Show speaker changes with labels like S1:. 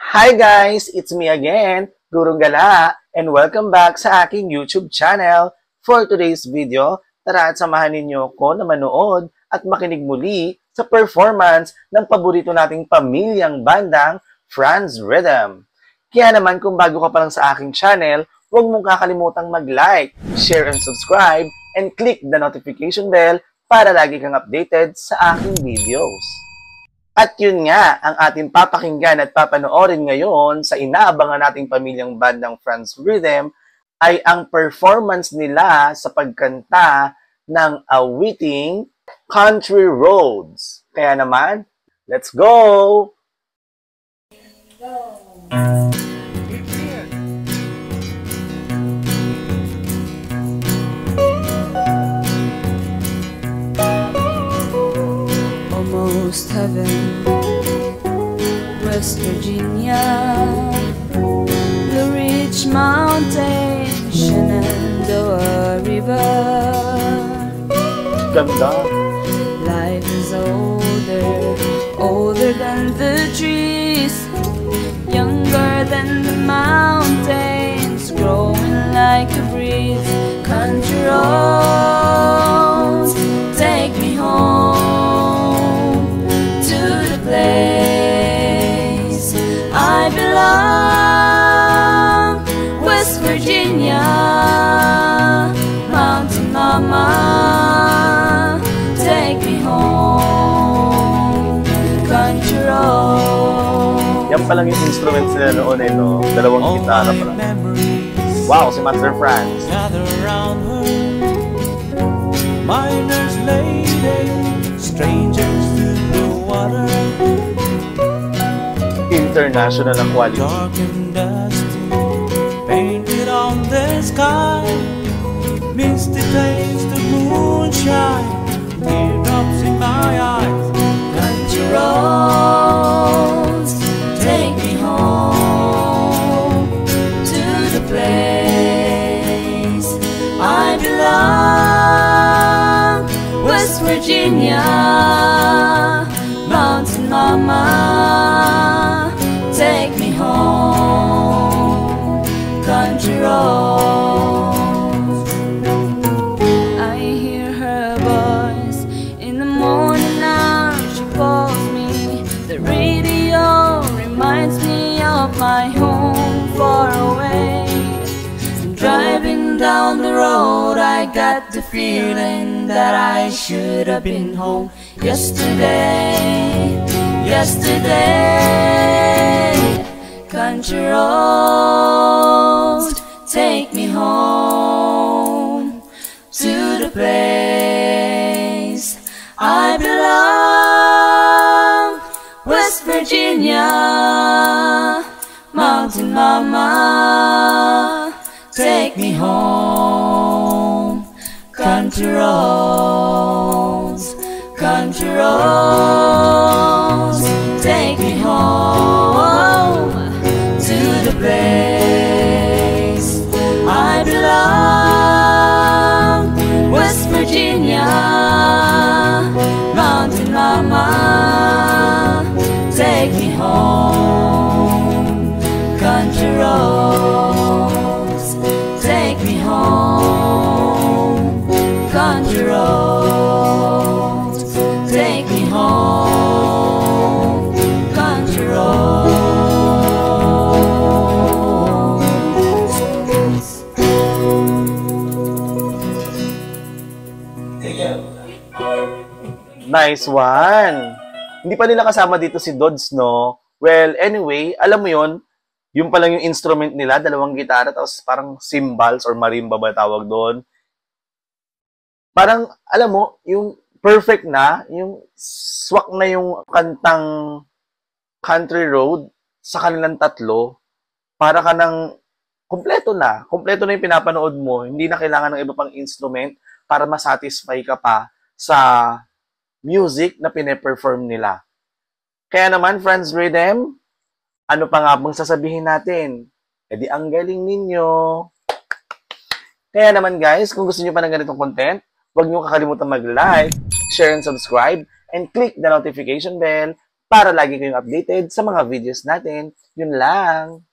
S1: Hi guys! It's me again, Gurong Gala, and welcome back sa aking YouTube channel. For today's video, tara at samahan ninyo ko na manood at makinig muli sa performance ng paborito nating pamilyang bandang Franz Rhythm. Kaya naman kung bago ka pa lang sa aking channel, huwag mong kakalimutang mag-like, share and subscribe, and click the notification bell para lagi kang updated sa aking videos. At yun nga, ang ating papakinggan at papanoorin ngayon sa inaabangan nating pamilyang bandang Franz Rhythm ay ang performance nila sa pagkanta ng awiting Country Roads. Kaya naman, let's go!
S2: Almost heaven, West Virginia, Blue Ridge Mountain, Shenandoah River.
S1: Ganda!
S2: Life is older than the trees, younger than the mountains, growing like a breeze. Country roads, take me home to the place I belong, West Virginia, Mountain Mama, take me home, country road.
S1: Yan pa lang yung instruments nila noon eh, no? Dalawang gitara pa lang. Wow, si Master Franz.
S3: Gather around her, miner's lady, strangers to the water,
S1: International ang quality.
S3: dark and dusty, painted on the sky, misty taste of moonshine, teardrops in my eyes.
S2: Country roads, take me home to the place I belong, West Virginia, Mountain Mama, take me home, country roads. I hear her voice in the morning hour, she calls me. The radio reminds me of my home far away. Driving down the road, I got the feeling that I should have been home yesterday, yesterday. Country roads, take me home to the place I belong, West Virginia, Mountain Mama, take me home, country roads, country roads, take me home to the place I belong, West Virginia, Mountain Mama, take me home, country roads, take me home, country roads, take me home, country roads.
S1: Nice one! Hindi pa nila kasama dito si Dodds, no? Well, anyway, alam mo yon, yung pa lang yung instrument nila, dalawang gitara, tapos parang cymbals or marimba ba tawag doon. Parang, alam mo, yung perfect na, yung swak na yung kantang Country Road sa kanilang tatlo, para ka ng kompleto na yung pinapanood mo, hindi na kailangan ng iba pang instrument para masatisfy ka pa sa music na pine-perform nila. Kaya naman, Franz Rhythm, ano pa nga bang sasabihin natin? E di ang galing ninyo. Kaya naman guys, kung gusto niyo pa ng ganitong content, huwag niyo kakalimutan mag-like, share and subscribe, and click the notification bell para lagi kayong updated sa mga videos natin. Yun lang.